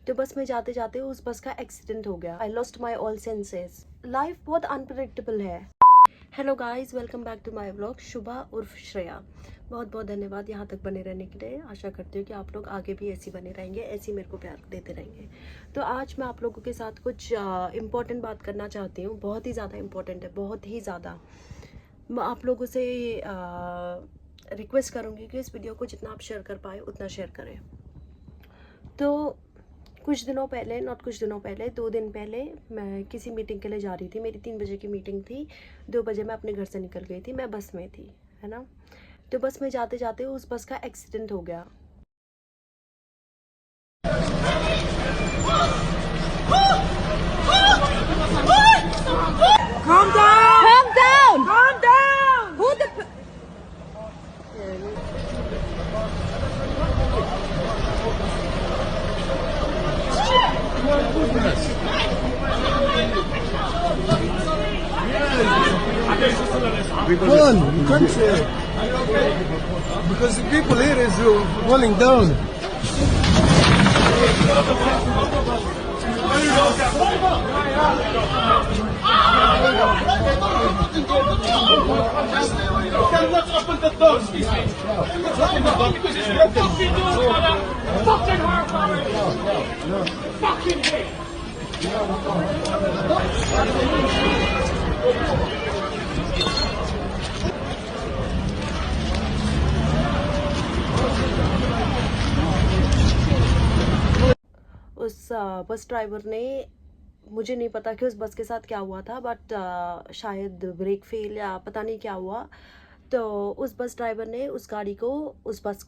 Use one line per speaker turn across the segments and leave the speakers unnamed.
तो बस में जाते जाते उस बस का एक्सीडेंट हो गया। I lost my all senses. Life बहुत अनप्रिडिक्टेबल है। Hello guys, welcome back to my vlog. Shubha उर्फ श्रेया, बहुत बहुत धन्यवाद यहाँ तक बने रहने के लिए। आशा करती हूँ कि आप लोग आगे भी ऐसे बने रहेंगे, ऐसे ही मेरे को प्यार देते रहेंगे। तो आज मैं आप लोगों के साथ कुछ इम्पोर्टेंट बात करना चाहती हूँ। बहुत ही ज़्यादा इम्पोर्टेंट है, बहुत ही ज़्यादा। मैं आप लोगों से रिक्वेस्ट करूँगी कि इस वीडियो को जितना आप शेयर कर पाए उतना शेयर करें। तो कुछ दिनों पहले, नॉट कुछ दिनों पहले, 2 दिन पहले मैं किसी मीटिंग के लिए जा रही थी। मेरी 3 बजे की मीटिंग थी। 2 बजे मैं अपने घर से निकल गई थी। मैं बस में थी, है ना। तो बस में जाते जाते उस बस का एक्सीडेंट हो गया।
Calm down!
Calm down!
Calm down!
Who the...
Run, you can't say. Because the people here is rolling down.
You cannot open the door, excuse me. You cannot open the door because it's your fucking door, brother. Fucking hard, brother. Fucking hate.
उस bus driver ने, मुझे नहीं पता कि उस बस के साथ क्या हुआ था, बट शायद ब्रेक फेल या पता नहीं क्या हुआ। तो उस बस ड्राइवर ने उस गाड़ी को, उस बस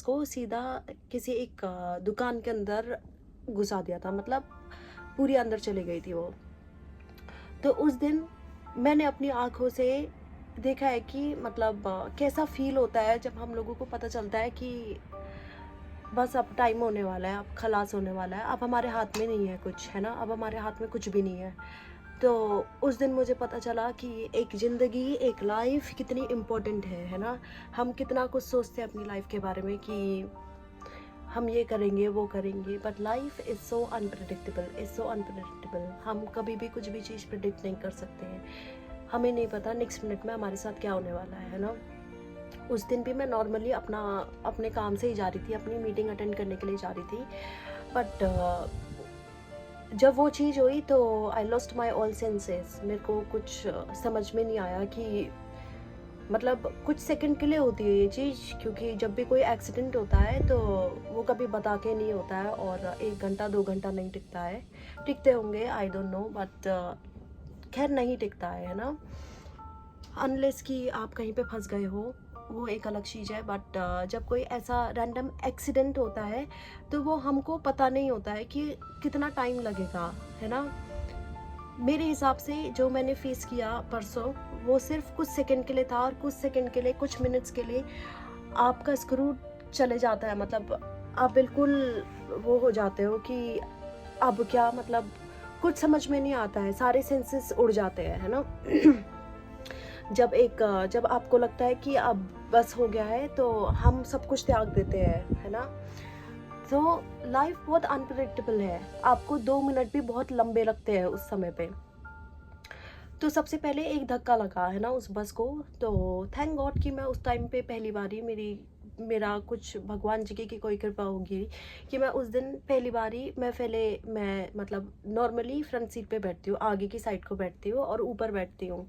को सीधा किसी एक दुकान के अंदर घुसा दिया था। मतलब पूरी अंदर चली गई थी वो। तो उस दिन मैंने अपनी आँखों से देखा है कि मतलब कैसा फील होता है जब हम लोगों को पता चलता है कि बस अब टाइम होने वाला है, अब खलास होने वाला है, अब हमारे हाथ में नहीं है कुछ, है ना। अब हमारे हाथ में कुछ भी नहीं है। तो उस दिन मुझे पता चला कि एक ज़िंदगी, एक लाइफ कितनी इम्पोर्टेंट है ना। हम कितना कुछ सोचते हैं अपनी लाइफ के बारे में कि हम ये करेंगे, वो करेंगे, but life is so unpredictable. हम कभी भी कुछ भी चीज़ प्रिडिक्ट नहीं कर सकते हैं। हमें नहीं पता नेक्स्ट मिनट में हमारे साथ क्या होने वाला है ना। उस दिन भी मैं नॉर्मली अपने काम से ही जा रही थी, अपनी मीटिंग अटेंड करने के लिए जा रही थी। बट जब वो चीज़ हुई तो आई लॉस्ट माई ऑल सेंसेस। मेरे को कुछ समझ में नहीं आया कि मतलब कुछ सेकंड के लिए होती है ये चीज़, क्योंकि जब भी कोई एक्सीडेंट होता है तो वो कभी बता के नहीं होता है और 1 घंटा 2 घंटा नहीं टिकता है। टिकते होंगे, आई डोंट नो, बट खैर नहीं टिकता है ना। अनलेस कि आप कहीं पे फंस गए हो, वो एक अलग चीज़ है। बट जब कोई ऐसा रैंडम एक्सीडेंट होता है तो वो हमको पता नहीं होता है कि कितना टाइम लगेगा, है ना। मेरे हिसाब से जो मैंने फेस किया परसों, वो सिर्फ कुछ सेकंड के लिए था, और कुछ सेकंड के लिए, कुछ मिनट्स के लिए आपका स्क्रू चले जाता है। मतलब आप बिल्कुल वो हो जाते हो कि अब क्या, मतलब कुछ समझ में नहीं आता है, सारे सेंसेस उड़ जाते हैं, है ना। जब आपको लगता है कि अब बस हो गया है तो हम सब कुछ त्याग देते हैं, है ना। तो लाइफ बहुत अनप्रेडिक्टेबल है। आपको 2 मिनट भी बहुत लंबे लगते हैं उस समय पे। तो सबसे पहले एक धक्का लगा, है ना, उस बस को। तो थैंक गॉड कि मैं उस टाइम पे पहली बारी, मेरा कुछ भगवान जी की कोई कृपा होगी कि मैं उस दिन पहली बारी, मैं मतलब नॉर्मली फ्रंट सीट पे बैठती हूँ, आगे की साइड को बैठती हूँ और ऊपर बैठती हूँ।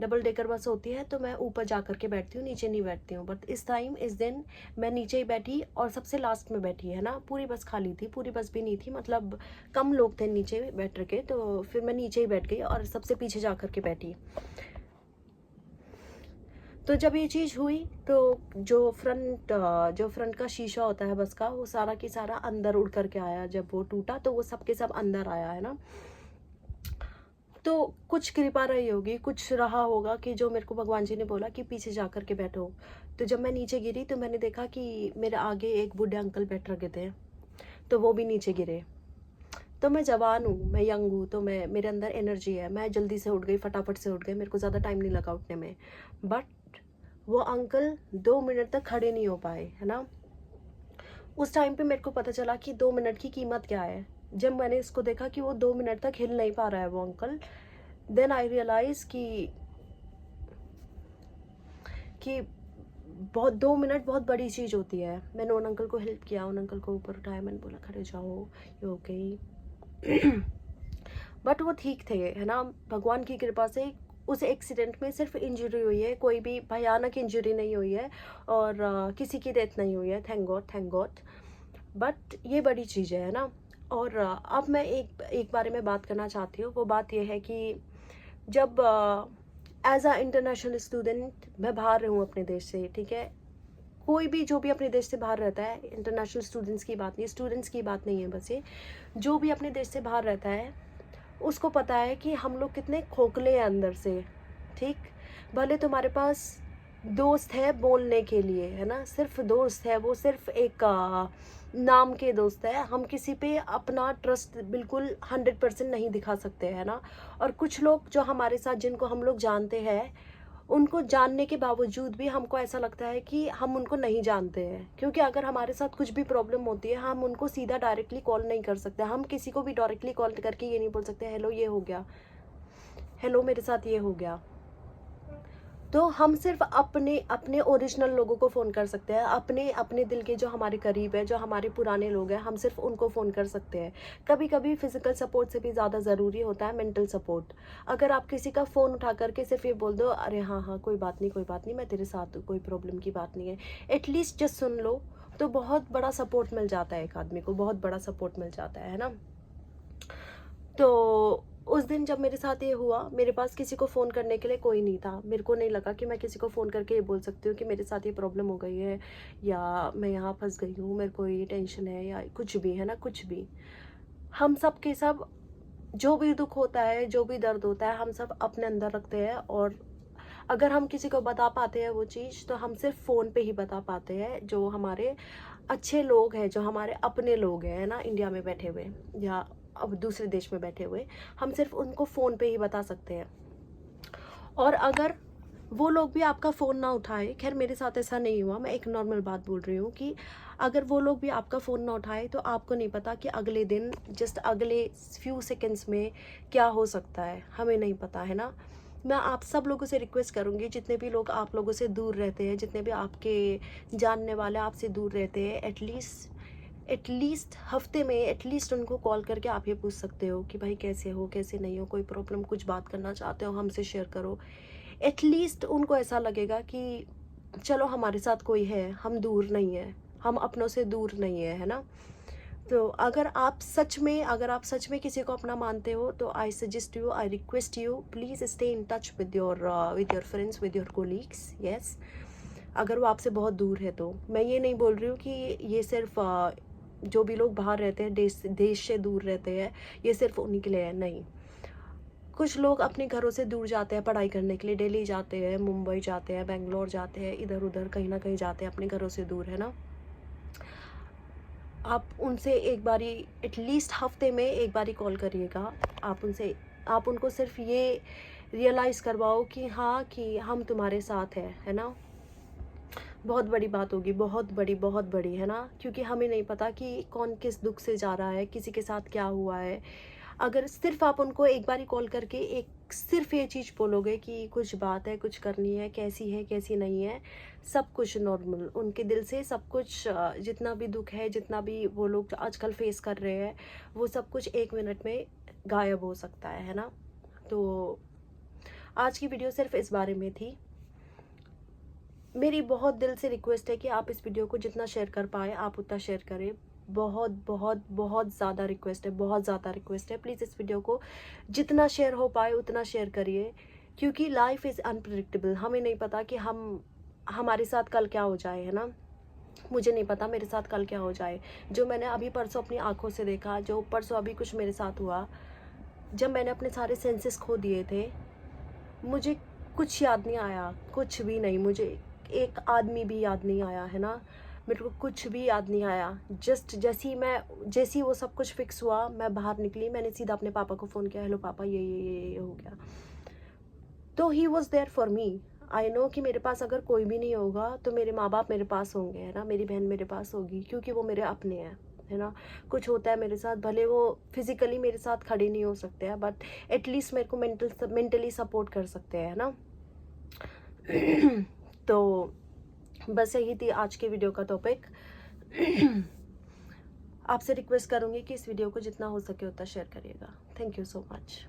डबल डेकर बस होती है तो मैं ऊपर जा कर के बैठती हूँ, नीचे नहीं बैठती हूँ। बट इस दिन मैं नीचे ही बैठी और सबसे लास्ट में बैठी, है ना। पूरी बस खाली थी, पूरी बस भी नहीं थी, मतलब कम लोग थे नीचे बैठ के। तो फिर मैं नीचे ही बैठ गई और सबसे पीछे जा कर के बैठी। तो जब ये चीज़ हुई तो जो फ्रंट का शीशा होता है बस का, वो सारा की सारा अंदर उड़ करके आया। जब वो टूटा तो वो सबके सब अंदर आया, है ना। तो कुछ कृपा रही होगी, कुछ रहा होगा कि जो मेरे को भगवान जी ने बोला कि पीछे जा कर के बैठो। तो जब मैं नीचे गिरी तो मैंने देखा कि मेरे आगे एक बूढ़े अंकल बैठ रखे थे, तो वो भी नीचे गिरे। तो मैं जवान हूँ, मैं यंग हूँ, तो मेरे अंदर एनर्जी है, मैं जल्दी से उठ गई, फटाफट से उठ गई, मेरे को ज़्यादा टाइम नहीं लगा उठने में। बट वो अंकल 2 मिनट तक खड़े नहीं हो पाए, है ना। उस टाइम पे मेरे को पता चला कि 2 मिनट की कीमत क्या है। जब मैंने इसको देखा कि वो 2 मिनट तक हिल नहीं पा रहा है वो अंकल, देन आई रियलाइज़ कि बहुत 2 मिनट बहुत बड़ी चीज़ होती है। मैंने उन अंकल को हेल्प किया, उन अंकल को ऊपर उठाया, मैंने बोला खड़े जाओ, यू ओके। बट वो ठीक थे, है ना। भगवान की कृपा से उस एक्सीडेंट में सिर्फ इंजरी हुई है, कोई भी भयानक इंजरी नहीं हुई है और किसी की डेथ नहीं हुई है, thank God, thank God. But ये बड़ी चीज़ है ना। और अब मैं एक बारे में बात करना चाहती हूँ। वो बात ये है कि जब एज अ इंटरनेशनल स्टूडेंट मैं बाहर रहूँ अपने देश से, ठीक है। कोई भी जो भी अपने देश से बाहर रहता है, इंटरनेशनल स्टूडेंट्स की बात नहीं, स्टूडेंट्स की बात नहीं है बस ये, जो भी अपने देश से बाहर रहता है उसको पता है कि हम लोग कितने खोखले हैं अंदर से, ठीक। भले तुम्हारे पास दोस्त है बोलने के लिए, है ना, सिर्फ दोस्त है, वो सिर्फ एक नाम के दोस्त है। हम किसी पे अपना ट्रस्ट बिल्कुल 100% नहीं दिखा सकते, है ना। और कुछ लोग जो हमारे साथ, जिनको हम लोग जानते हैं, उनको जानने के बावजूद भी हमको ऐसा लगता है कि हम उनको नहीं जानते हैं, क्योंकि अगर हमारे साथ कुछ भी प्रॉब्लम होती है हम उनको सीधा डायरेक्टली कॉल नहीं कर सकते। हम किसी को भी डायरेक्टली कॉल करके ये नहीं बोल सकते हेलो ये हो गया, हेलो मेरे साथ ये हो गया। तो हम सिर्फ अपने अपने ओरिजिनल लोगों को फ़ोन कर सकते हैं, अपने अपने दिल के जो हमारे करीब है, जो हमारे पुराने लोग हैं, हम सिर्फ उनको फ़ोन कर सकते हैं। कभी कभी फिज़िकल सपोर्ट से भी ज़्यादा ज़रूरी होता है मेंटल सपोर्ट। अगर आप किसी का फ़ोन उठा करके सिर्फ ये बोल दो अरे हाँ हाँ कोई बात नहीं, कोई बात नहीं, मैं तेरे साथ हूँ, कोई प्रॉब्लम की बात नहीं है, एटलीस्ट जस्ट सुन लो, तो बहुत बड़ा सपोर्ट मिल जाता है एक आदमी को, बहुत बड़ा सपोर्ट मिल जाता है ना। तो उस दिन जब मेरे साथ ये हुआ, मेरे पास किसी को फ़ोन करने के लिए कोई नहीं था। मेरे को नहीं लगा कि मैं किसी को फ़ोन करके ये बोल सकती हूँ कि मेरे साथ ये प्रॉब्लम हो गई है, या मैं यहाँ फंस गई हूँ, मेरे को ये टेंशन है, या कुछ भी, है ना, कुछ भी। हम सब के सब जो भी दुख होता है, जो भी दर्द होता है, हम सब अपने अंदर रखते हैं। और अगर हम किसी को बता पाते हैं वो चीज़, तो हम सिर्फ फ़ोन पे ही बता पाते हैं। जो हमारे अच्छे लोग हैं, जो हमारे अपने लोग हैं ना, इंडिया में बैठे हुए या अब दूसरे देश में बैठे हुए, हम सिर्फ उनको फ़ोन पे ही बता सकते हैं। और अगर वो लोग भी आपका फ़ोन ना उठाए, खैर मेरे साथ ऐसा नहीं हुआ, मैं एक नॉर्मल बात बोल रही हूँ कि अगर वो लोग भी आपका फ़ोन ना उठाए, तो आपको नहीं पता कि अगले दिन, जस्ट अगले फ्यू सेकेंड्स में क्या हो सकता है, हमें नहीं पता, है ना। मैं आप सब लोगों से रिक्वेस्ट करूँगी, जितने भी लोग आप लोगों से दूर रहते हैं, जितने भी आपके जानने वाले आपसे दूर रहते हैं, एटलीस्ट हफ्ते में एटलीस्ट उनको कॉल करके आप ये पूछ सकते हो कि भाई कैसे हो, कैसे नहीं हो, कोई प्रॉब्लम, कुछ बात करना चाहते हो हमसे शेयर करो। एटलीस्ट उनको ऐसा लगेगा कि चलो हमारे साथ कोई है, हम दूर नहीं है, हम अपनों से दूर नहीं है ना। तो अगर आप सच में किसी को अपना मानते हो, तो I suggest you, I request you, please stay in touch with your friends, with your colleagues. Yes, अगर वो आपसे बहुत दूर है तो। मैं ये नहीं बोल रही हूँ कि ये सिर्फ जो भी लोग बाहर रहते हैं, देश से दूर रहते हैं, ये सिर्फ उन्हीं के लिए है, नहीं। कुछ लोग अपने घरों से दूर जाते हैं पढ़ाई करने के लिए, दिल्ली जाते हैं, मुंबई जाते हैं, बेंगलोर जाते हैं, इधर उधर कहीं ना कहीं जाते हैं अपने घरों से दूर, है ना। आप उनसे एक बारी, एटलीस्ट हफ्ते में एक बारी कॉल करिएगा। आप उनको सिर्फ ये रियलाइज़ करवाओ कि हाँ, कि हम तुम्हारे साथ हैं, है ना। बहुत बड़ी बात होगी, बहुत बड़ी, है ना। क्योंकि हमें नहीं पता कि कौन किस दुख से जा रहा है, किसी के साथ क्या हुआ है। अगर सिर्फ आप उनको एक बारी कॉल करके एक सिर्फ ये चीज़ बोलोगे कि कुछ बात है, कुछ करनी है, कैसी नहीं है, सब कुछ नॉर्मल, उनके दिल से सब कुछ, जितना भी दुख है, जितना भी वो लोग आजकल फेस कर रहे हैं, वो सब कुछ 1 मिनट में गायब हो सकता है ना। तो आज की वीडियो सिर्फ इस बारे में थी। मेरी बहुत दिल से रिक्वेस्ट है कि आप इस वीडियो को जितना शेयर कर पाए आप उतना शेयर करें। बहुत ज़्यादा रिक्वेस्ट है, बहुत ज़्यादा रिक्वेस्ट है। प्लीज़ इस वीडियो को जितना शेयर हो पाए उतना शेयर करिए, क्योंकि लाइफ इज़ अनप्रेडिक्टेबल। हमें नहीं पता कि हमारे साथ कल क्या हो जाए, है ना। मुझे नहीं पता मेरे साथ कल क्या हो जाए। जो मैंने अभी परसों अपनी आंखों से देखा, जो परसों अभी कुछ मेरे साथ हुआ, जब मैंने अपने सारे सेंसेस खो दिए थे, मुझे कुछ याद नहीं आया, कुछ भी नहीं। मुझे एक आदमी भी याद नहीं आया, है ना। मेरे को कुछ भी याद नहीं आया। जस्ट जैसी वो सब कुछ फिक्स हुआ, मैं बाहर निकली, मैंने सीधा अपने पापा को फ़ोन किया, हेलो पापा ये हो गया। तो he was there for me. I know कि मेरे पास अगर कोई भी नहीं होगा तो मेरे माँ बाप मेरे पास होंगे, है ना, मेरी बहन मेरे पास होगी, क्योंकि वो मेरे अपने हैं, है ना। कुछ होता है मेरे साथ, भले वो फिजिकली मेरे साथ खड़े नहीं हो सकते हैं, बट एटलीस्ट मेरे को मेंटली सपोर्ट कर सकते हैं, है ना। तो बस यही थी आज के वीडियो का टॉपिक। आपसे रिक्वेस्ट करूँगी कि इस वीडियो को जितना हो सके उतना शेयर करिएगा। Thank you so much.